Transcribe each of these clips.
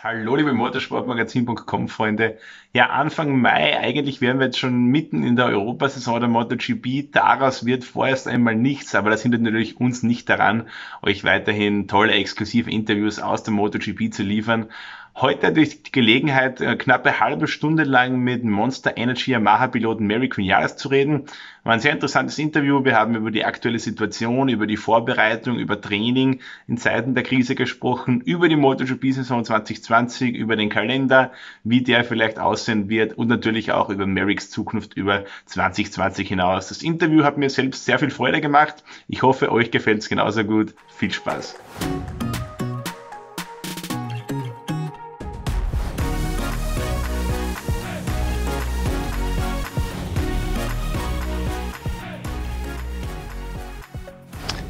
Hallo, liebe Motorsportmagazin.com Freunde. Ja, Anfang Mai, eigentlich wären wir jetzt schon mitten in der Europasaison der MotoGP. Daraus wird vorerst einmal nichts, aber das hindert natürlich uns nicht daran, euch weiterhin tolle exklusive Interviews aus der MotoGP zu liefern. Heute durch die Gelegenheit, knappe halbe Stunde lang mit Monster Energy Yamaha Piloten Maverick Vinales zu reden. War ein sehr interessantes Interview. Wir haben über die aktuelle Situation, über die Vorbereitung, über Training in Zeiten der Krise gesprochen, über die MotoGP-Saison 2020, über den Kalender, wie der vielleicht aussehen wird und natürlich auch über Mavericks Zukunft über 2020 hinaus. Das Interview hat mir selbst sehr viel Freude gemacht. Ich hoffe, euch gefällt es genauso gut. Viel Spaß.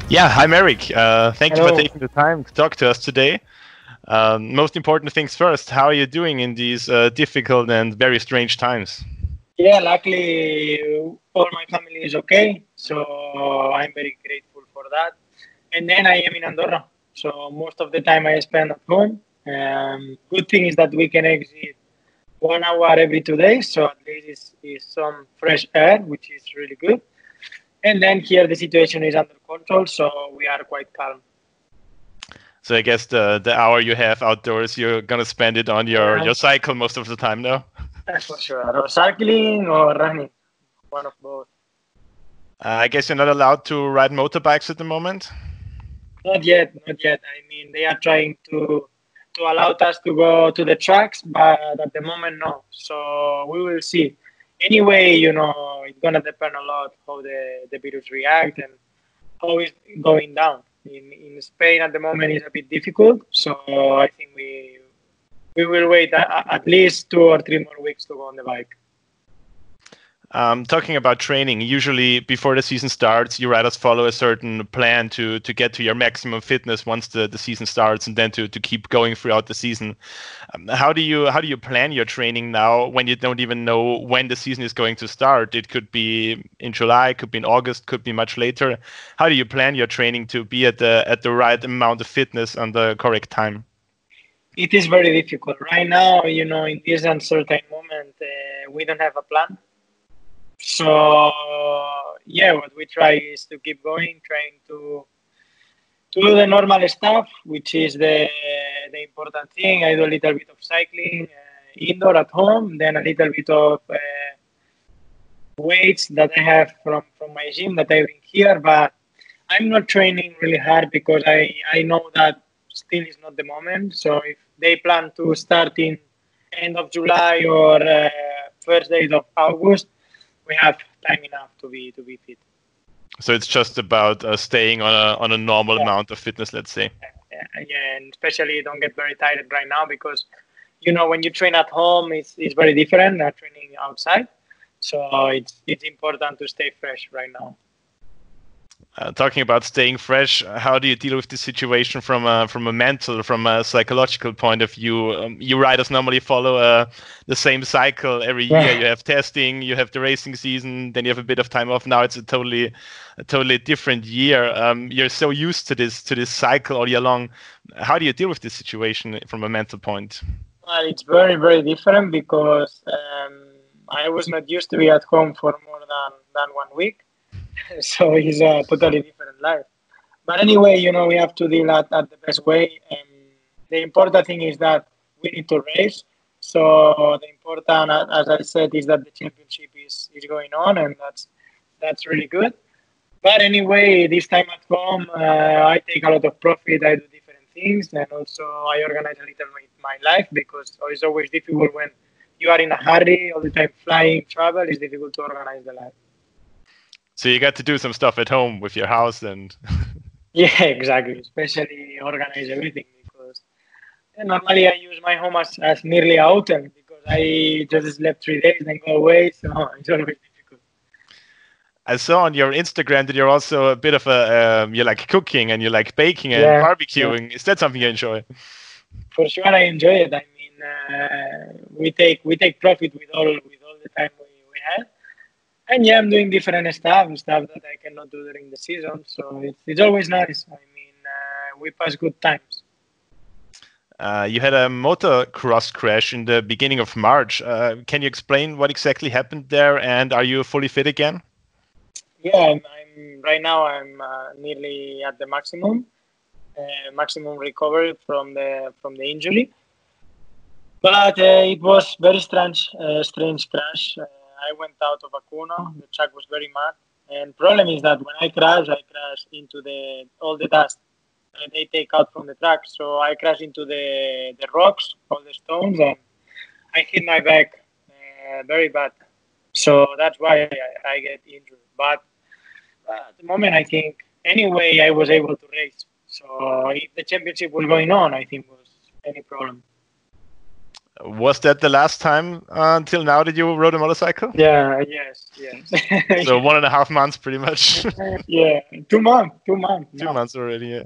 Yeah, hi Maverick. Thank you for taking the time to talk to us today. Most important things first, how are you doing in these difficult and very strange times? Yeah, luckily all my family is okay, so I'm very grateful for that. And then I am in Andorra, so most of the time I spend at home. Good thing is that we can exit 1 hour every 2 days, so at least is some fresh air, which is really good. And then here the situation is under control, so we are quite calm. So I guess the hour you have outdoors, you're going to spend it on your cycle most of the time now? For sure. Or cycling or running. One of both. I guess you're not allowed to ride motorbikes at the moment? Not yet. I mean, they are trying to allow us to go to the tracks, but at the moment, no. So we will see. Anyway, it's going to depend a lot how the virus react and how it's going down. In Spain at the moment is a bit difficult, so I think we will wait at least 2 or 3 more weeks to go on the bike. Talking about training, usually before the season starts, you riders follow a certain plan to get to your maximum fitness once the season starts, and then to keep going throughout the season. How do you plan your training now when you don't even know when the season is going to start? It could be in July, could be in August, could be much later. How do you plan your training to be at the right amount of fitness on the correct time? It is very difficult right now. In this uncertain moment, we don't have a plan. So yeah, what we try is to keep going, trying to do the normal stuff, which is the important thing. I do a little bit of cycling indoor at home, then a little bit of weights that I have from my gym that I bring here, but I'm not training really hard because I know that still is not the moment. So if they plan to start in end of July or first days of August, we have time enough to be fit. So it's just about staying on a normal amount of fitness, let's say. Yeah, and especially don't get very tired right now because, when you train at home, it's very different than training outside. So it's important to stay fresh right now. Talking about staying fresh, how do you deal with this situation from a mental, from a psychological point of view? You riders normally follow the same cycle every year. You have testing, you have the racing season, then you have a bit of time off. Now it's a totally different year. You're so used to this cycle all year long. How do you deal with this situation from a mental point? Well, it's very, very different because I was not used to be at home for more than 1 week. So it's a totally different life. But anyway, we have to deal at the best way. And the important thing is that we need to race. So the important, as I said, is that the championship is going on, and that's really good. But anyway, this time at home, I take a lot of profit. I do different things, and also I organize a little bit my life because it's always difficult when you are in a hurry all the time. Flying, travel is difficult to organize the life. So you got to do some stuff at home with your house and... Yeah, exactly. Especially organize everything because normally I use my home as nearly a hotel because I just slept 3 days and go away. So it's always difficult. I saw on your Instagram that you're also a bit of you like cooking and you like baking and barbecuing. Yeah. Is that something you enjoy? For sure, I enjoy it. I mean, we take profit with all the time we had. And yeah, I'm doing different stuff that I cannot do during the season. So it's always nice. I mean, we pass good times. You had a motocross crash in the beginning of March. Can you explain what exactly happened there, and are you fully fit again? Yeah, I'm right now. I'm nearly at the maximum recovery from the injury. But it was very strange crash. I went out of a corner. The track was very mud, and problem is that when I crashed into all the dust they take out from the track. So I crashed into the rocks, all the stones, and I hit my back very bad. So that's why I get injured. But at the moment, I think anyway I was able to race. So if the championship was going on, I think was any problem. Was that the last time until now that you rode a motorcycle? Yeah, yes. So 1.5 months pretty much. Yeah, 2 months. 2 months already, yeah.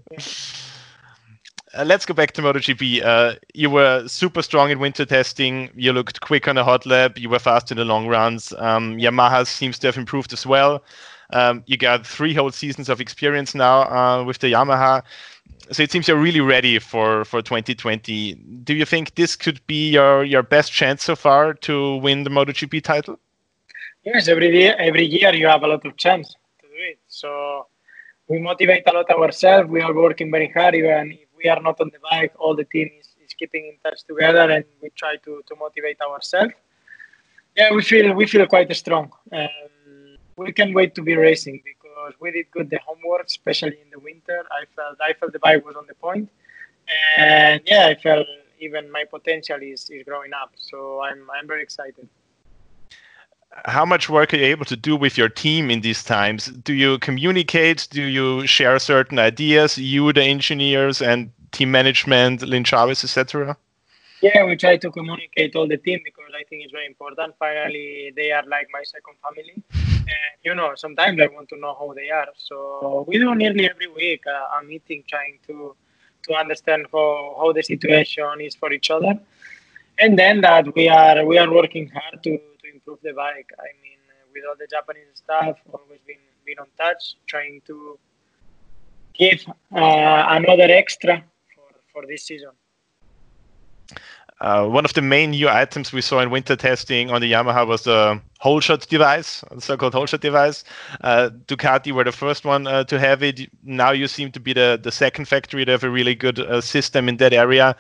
Let's go back to MotoGP. You were super strong in winter testing. You looked quick on the hot lap. You were fast in the long runs. Yamaha seems to have improved as well. You got 3 whole seasons of experience now with the Yamaha. So it seems you're really ready for 2020. Do you think this could be your best chance so far to win the MotoGP title? Yes, every year you have a lot of chance to do it. So we motivate a lot ourselves. We are working very hard. Even if we are not on the bike, all the team is keeping in touch together, and we try to motivate ourselves. Yeah, we feel quite strong. We can't wait to be racing because we did good the homework, especially in the winter. I felt the bike was on the point, and yeah, I felt even my potential is growing up. So I'm very excited. How much work are you able to do with your team in these times? Do you communicate? Do you share certain ideas? You, the engineers, and team management, Lynn Chavez, etc. Yeah, we try to communicate all the team because I think it's very important. Finally, they are like my second family. And, sometimes I want to know how they are. So we do nearly every week a meeting trying to understand how the situation is for each other. And then that we are working hard to improve the bike. I mean, with all the Japanese staff, always been on touch, trying to give another extra for this season. One of the main new items we saw in winter testing on the Yamaha was the hole shot device, the so-called hole shot device. Ducati were the first one to have it. Now you seem to be the second factory to have a really good system in that area.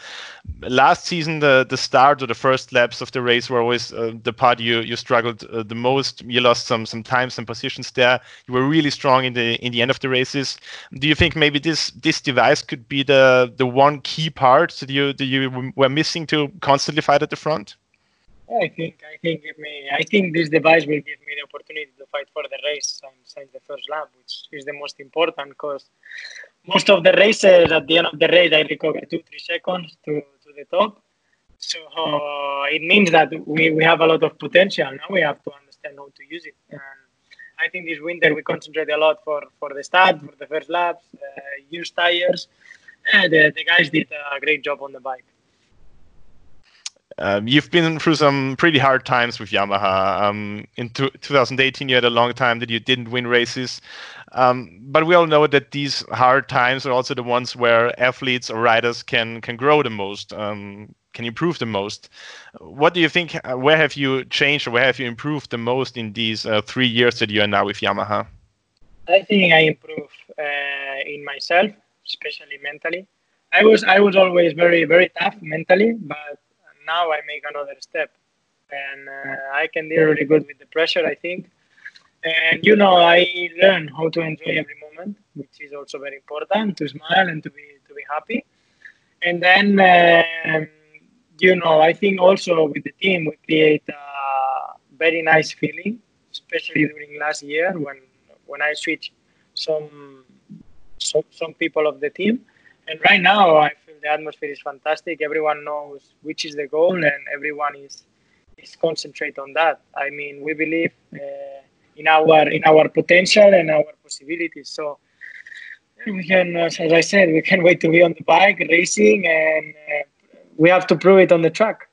Last season, the start or the first laps of the race were always the part you struggled the most. You lost some time, some positions there. You were really strong in the end of the races. Do you think maybe this device could be the one key part that you were missing to constantly fight at the front? I think this device will give me the opportunity to fight for the race since the first lap, which is the most important because most of the races at the end of the race I recover 2-3 seconds to the top. So it means that we have a lot of potential. Now we have to understand how to use it. And I think this winter we concentrate a lot for the start, for the first laps, use tires. The guys did a great job on the bike. You've been through some pretty hard times with Yamaha. In 2018, you had a long time that you didn't win races. But we all know that these hard times are also the ones where athletes or riders can grow the most, can improve the most. What do you think? Where have you changed or where have you improved the most in these 3 years that you are now with Yamaha? I think I improved in myself, especially mentally. I was always very, very tough mentally, but now I make another step, and I can deal really good with the pressure, I think. And I learn how to enjoy every moment, which is also very important, to smile and to be happy. And then I think also with the team we create a very nice feeling, especially during last year when I switched some people of the team. And right now I feel the atmosphere is fantastic. Everyone knows which is the goal, and everyone is concentrated on that. I mean, we believe in our potential and our possibilities. So we can, as I said, we can't wait to be on the bike racing, and we have to prove it on the track.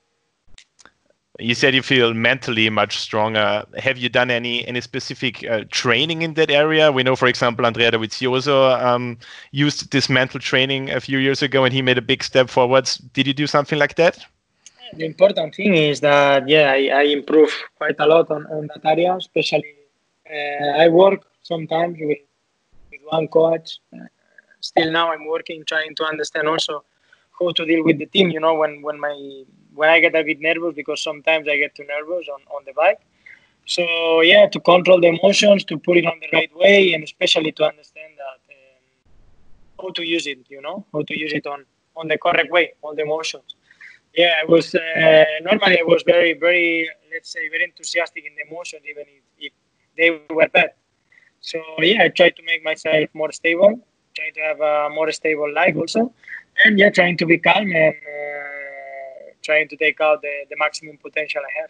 You said you feel mentally much stronger. Have you done any specific training in that area? We know, for example, Andrea Dovizioso used this mental training a few years ago, and he made a big step forwards. Did you do something like that? The important thing is that, I improve quite a lot on that area, especially I work sometimes with one coach. Still now I'm working, trying to understand also how to deal with the team, when I get a bit nervous, because sometimes I get too nervous on the bike. So, to control the emotions, to put it on the right way, and especially to understand that how to use it, how to use it on the correct way, all the emotions. I was normally I was very, very, let's say, very enthusiastic in the emotions, even if they were bad. So, I try to make myself more stable, trying to have a more stable life also, and trying to be calm and trying to take out the maximum potential I have.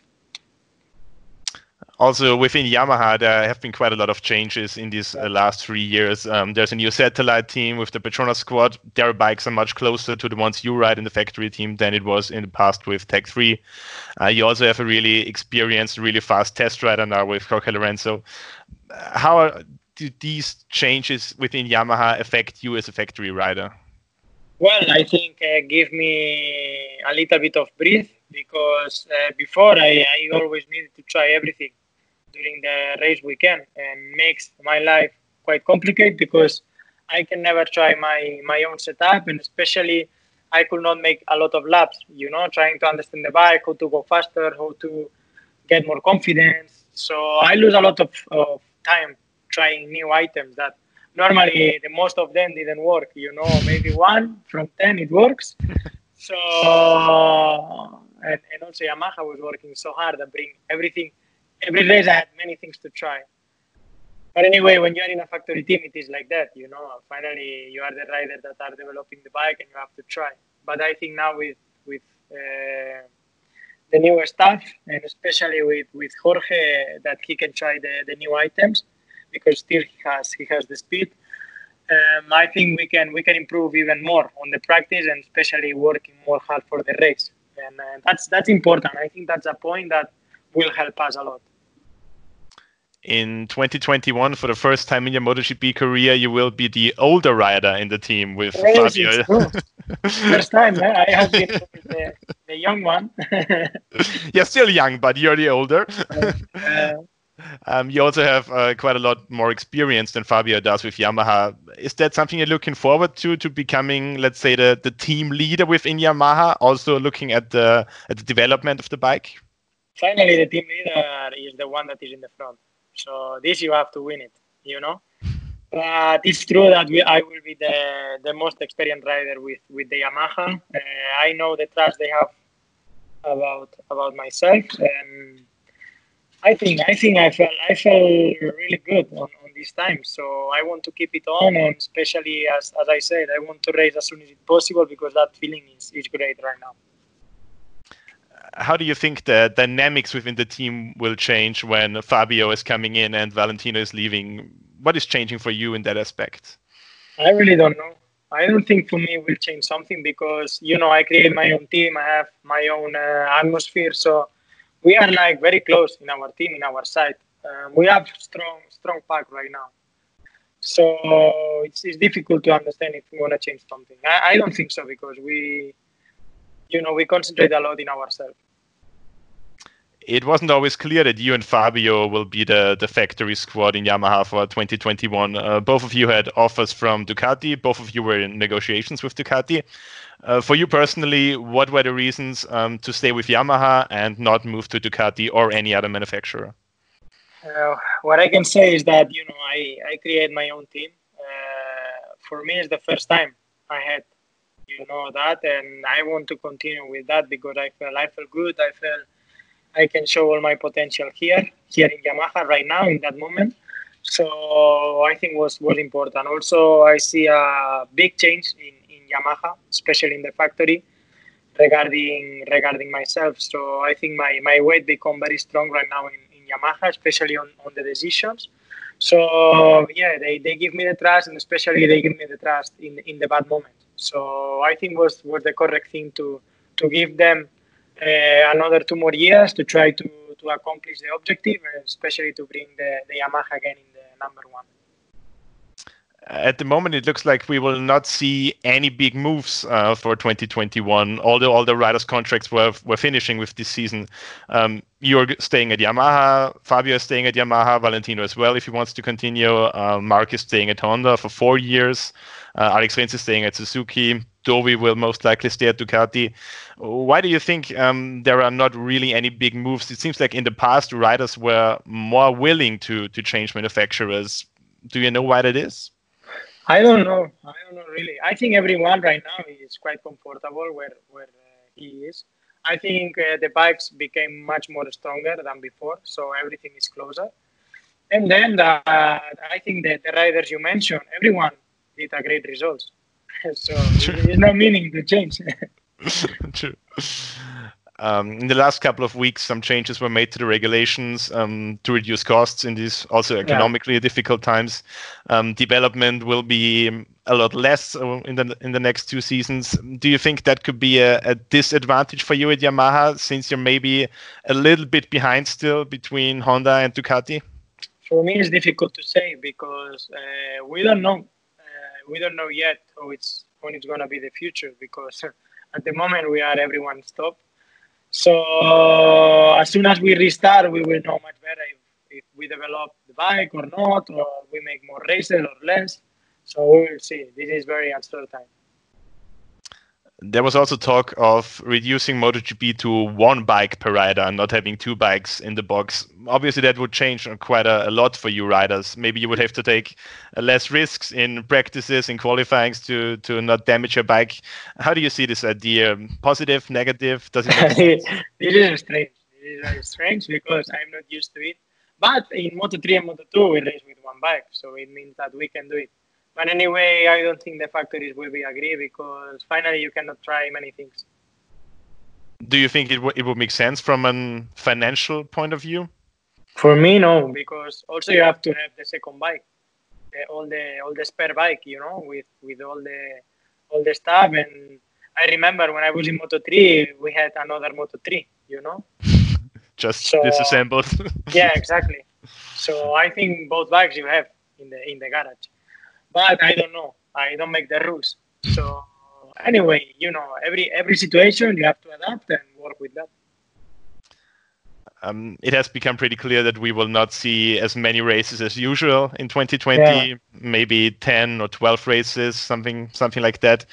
Also, within Yamaha, there have been quite a lot of changes in these last 3 years. There's a new satellite team with the Petronas squad. Their bikes are much closer to the ones you ride in the factory team than it was in the past with Tech 3. You also have a really experienced, really fast test rider now with Jorge Lorenzo. How do these changes within Yamaha affect you as a factory rider? Well, I think give me a little bit of breath, because before I always needed to try everything during the race weekend, and makes my life quite complicated, because I can never try my own setup, and especially I could not make a lot of laps, trying to understand the bike, how to go faster, how to get more confidence. So I lose a lot of time trying new items that normally the most of them didn't work, maybe 1 from 10 it works. So, and also Yamaha was working so hard to bring everything. Every race I had many things to try. But anyway, when you're in a factory team, it is like that, Finally, you are the rider that are developing the bike, and you have to try. But I think now with the newer stuff, and especially with Jorge, that he can try the new items, because still he has the speed. I think we can improve even more on the practice, and especially working more hard for the race. And that's important. I think that's a point that will help us a lot. In 2021, for the first time in your MotoGP career, you will be the older rider in the team with Fabio. First time, I have been the young one. You're still young, but you're the older. You also have quite a lot more experience than Fabio does with Yamaha. Is that something you're looking forward to becoming, let's say, the team leader within Yamaha, also looking at the development of the bike? Finally, the team leader is the one that is in the front. So this, you have to win it, But it's true that I will be the most experienced rider with the Yamaha. I know the trust they have about myself, and I think I felt really good on this time. So I want to keep it on, and especially as I said, I want to race as soon as it's possible, because that feeling is great right now. How do you think the dynamics within the team will change when Fabio is coming in and Valentino is leaving? What is changing for you in that aspect? I really don't know. I don't think for me it will change something, because, I create my own team. I have my own atmosphere. So we are like very close in our team, in our side. We have strong pack right now. So it's difficult to understand if we want to change something. I don't think so, because we concentrate a lot in ourselves. It wasn't always clear that you and Fabio will be the factory squad in Yamaha for 2021. Both of you had offers from Ducati. Both of you were in negotiations with Ducati. For you personally, what were the reasons to stay with Yamaha and not move to Ducati or any other manufacturer? What I can say is that, I create my own team. For me, it's the first time I had, that, and I want to continue with that, because I felt good. I felt I can show all my potential here in Yamaha right now, in that moment. So I think was important. Also, I see a big change in Yamaha, especially in the factory, regarding myself. So I think my weight become very strong right now in Yamaha, especially on the decisions. So they give me the trust, and especially they give me the trust in the bad moment. So I think was the correct thing to give them another 2 more years to try to accomplish the objective, especially to bring the Yamaha again in the number 1. At the moment, it looks like we will not see any big moves for 2021. All the riders' contracts were finishing with this season. You're staying at Yamaha. Fabio is staying at Yamaha. Valentino as well, if he wants to continue. Mark is staying at Honda for 4 years. Alex Rins is staying at Suzuki. Dovi will most likely stay at Ducati. Why do you think there are not really any big moves? It seems like in the past, riders were more willing to change manufacturers. Do you know why that is? I don't know really. I think everyone right now is quite comfortable where he is. I think the bikes became much more stronger than before, so everything is closer. And then I think that the riders you mentioned, everyone did a great results. So there's no meaning to change. True. In the last couple of weeks, some changes were made to the regulations to reduce costs in these also economically difficult times. Development will be a lot less in the next 2 seasons. Do you think that could be a disadvantage for you at Yamaha, since you're maybe a little bit behind still between Honda and Ducati? For me, it's difficult to say because we don't know. We don't know yet when it's going to be the future, because at the moment we are everyone stopped. So as soon as we restart, we will know much better if we develop the bike or not, or we make more races or less. So we will see. This is very uncertain. There was also talk of reducing MotoGP to 1 bike per rider and not having 2 bikes in the box. Obviously, that would change quite a lot for you riders. Maybe you would have to take less risks in practices, in qualifyings to not damage your bike. How do you see this idea? Positive, negative? Does it make sense? It is strange. It is very strange because I'm not used to it. But in Moto3 and Moto2, we race with 1 bike. So it means that we can do it. But anyway, I don't think the factories will be agree, because finally you cannot try many things. Do you think it would make sense from a financial point of view? For me, no, because also you have to have the second bike, all the spare bike, with all the stuff. And I remember when I was in Moto3, we had another Moto3, Just disassembled. Yeah, exactly. So I think both bikes you have in the garage. But I don't know. I don't make the rules. So anyway, every situation you have to adapt and work with that. It has become pretty clear that we will not see as many races as usual in 2020. Yeah. Maybe 10 or 12 races, something like that.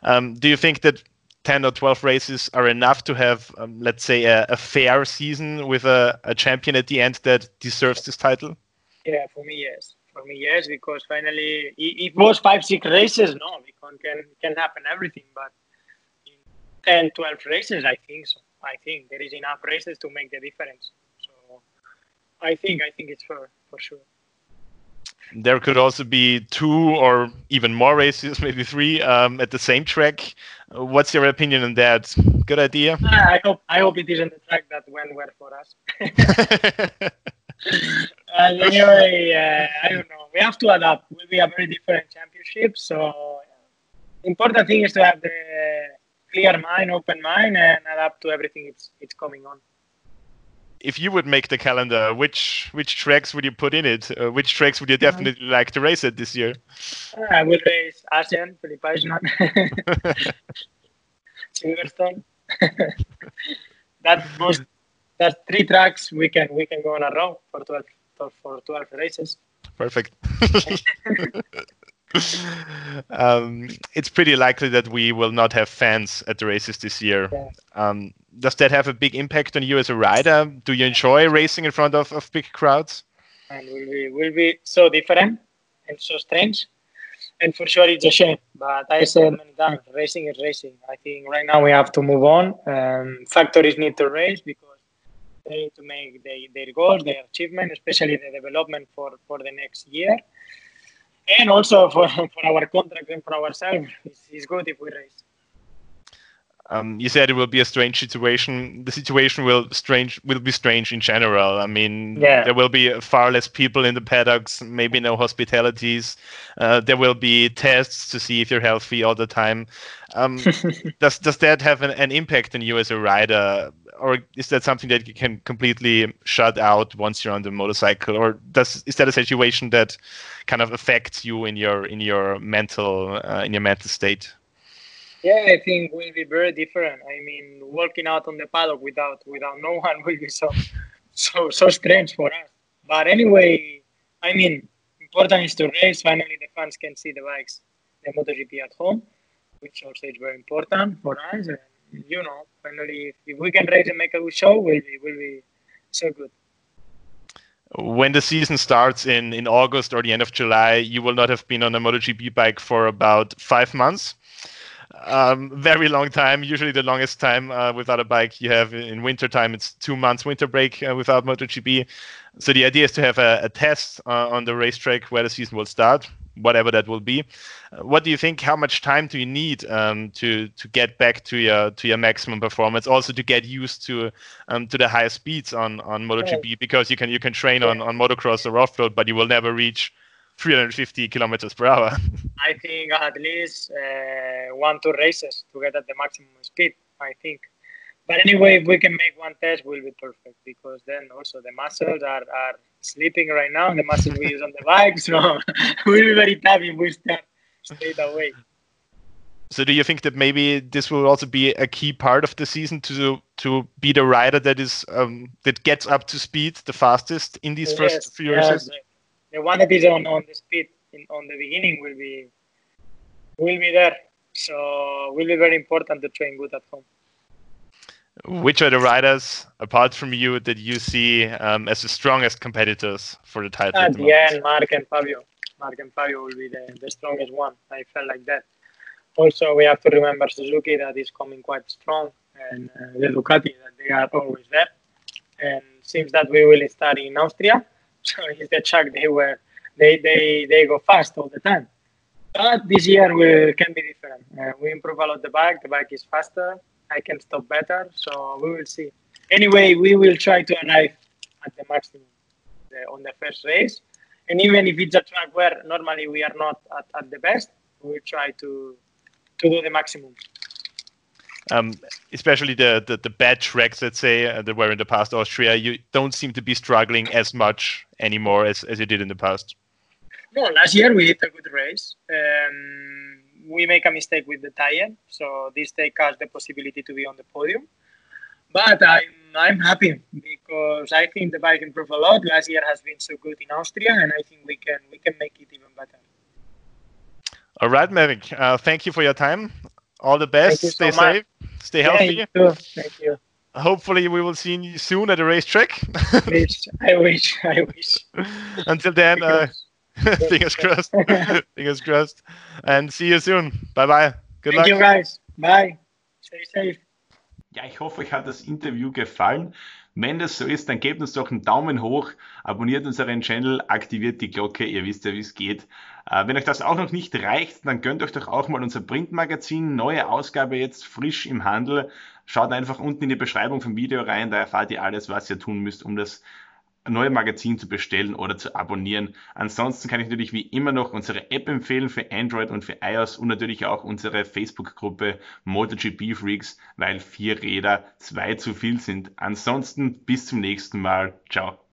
Do you think that 10 or 12 races are enough to have, let's say, a fair season with a champion at the end that deserves this title? Yeah, for me, yes. Because finally, it was 5-6 races, no, because can happen everything. But in 10, 12 races, I think so. I think there is enough races to make the difference. So I think it's fair, for sure. There could also be 2 or even more races, maybe 3, at the same track. What's your opinion on that? Good idea? I hope it isn't the track that went well for us. Anyway, I don't know. We have to adapt. It will be a very different championship. So the important thing is to have the clear mind, open mind, and adapt to everything it's coming on. If you would make the calendar, which tracks would you put in it? Which tracks would you definitely like to race at this year? I will race Asian, Philippe Island, Silverstone. That's 3 tracks we can go on a row for 12 races. Perfect. It's pretty likely that we will not have fans at the races this year. Yeah. Does that have a big impact on you as a rider? Do you enjoy racing in front of big crowds? And will be so different and so strange. And for sure, it's a shame. But I said many times, racing is racing. I think right now we have to move on. Factories need to race because they need to make their goals, their achievement, especially the development for the next year. And also for our contract and for ourselves, it's good if we race. You said it will be a strange situation. The situation will be strange in general. I mean, There will be far less people in the paddocks, maybe no hospitalities. There will be tests to see if you're healthy all the time. Does that have an impact on you as a rider? or is that something that you can completely shut out once you're on the motorcycle, or is that a situation that kind of affects you in your mental state? Yeah, I think will be very different. I mean, working out on the paddock without no one will be so strange for us. But anyway, I mean, important is to race. Finally, the fans can see the bikes, the MotoGP at home, which also is very important for us. And finally, if we can race and make a good show, will be so good. When the season starts in August or the end of July, you will not have been on a MotoGP bike for about 5 months. Very long time, usually the longest time without a bike you have in winter time. It's 2 months winter break without MotoGP. So the idea is to have a test on the racetrack where the season will start, whatever that will be. What do you think? How much time do you need to get back to your maximum performance? Also to get used to the higher speeds on MotoGP, because you can train on motocross or off-road, but you will never reach 350 kilometers per hour. I think at least 1-2 races to get at the maximum speed, I think. But anyway, if we can make one test, will be perfect, because then also the muscles are sleeping right now, the muscles we use on the bike, so it will be very tough if we start straight away. So do you think that maybe this will also be a key part of the season to be the rider that is that gets up to speed the fastest in these first few races? The one that is on the speed on the beginning will be there. So will be very important to train good at home. Which are the riders, apart from you, that you see as the strongest competitors for the title? At the end, Mark and Fabio. Mark and Fabio will be the strongest one. I felt like that. Also, we have to remember Suzuki, that is coming quite strong, and the Ducati, that they are always there. And seems that we will start in Austria. So it's the track they go fast all the time. But this year can be different. We improve a lot the bike. The bike is faster. I can stop better. So we will see. Anyway, we will try to arrive at the maximum on the first race. And even if it's a track where normally we are not at the best, we will try to do the maximum. Especially the bad tracks, let's say, that were in the past Austria, you don't seem to be struggling as much anymore as you did in the past. No, last year we did a good race. We make a mistake with the tire, so this takes us the possibility to be on the podium. But I'm happy, because I think the bike improved a lot. Last year has been so good in Austria, and I think we can make it even better. All right, Maverick. Thank you for your time. All the best. Stay safe. Stay healthy. You too. Thank you. Hopefully, we will see you soon at the racetrack. I wish. Until then, fingers crossed. Fingers crossed. And see you soon. Bye-bye. Good luck. Thank you, guys. Bye. Stay safe. Ja, ich hoffe, euch hat das Interview gefallen. Wenn das so ist, dann gebt uns doch einen Daumen hoch, abonniert unseren Channel, aktiviert die Glocke, ihr wisst ja, wie es geht. Wenn euch das auch noch nicht reicht, dann gönnt euch doch auch mal unser Printmagazin, neue Ausgabe jetzt frisch im Handel. Schaut einfach unten in die Beschreibung vom Video rein, da erfahrt ihr alles, was ihr tun müsst, um das neue Magazin zu bestellen oder zu abonnieren. Ansonsten kann ich natürlich wie immer noch unsere App empfehlen für Android und für iOS und natürlich auch unsere Facebook-Gruppe MotoGP Freaks, weil 4 Räder 2 zu viel sind. Ansonsten bis zum nächsten Mal. Ciao.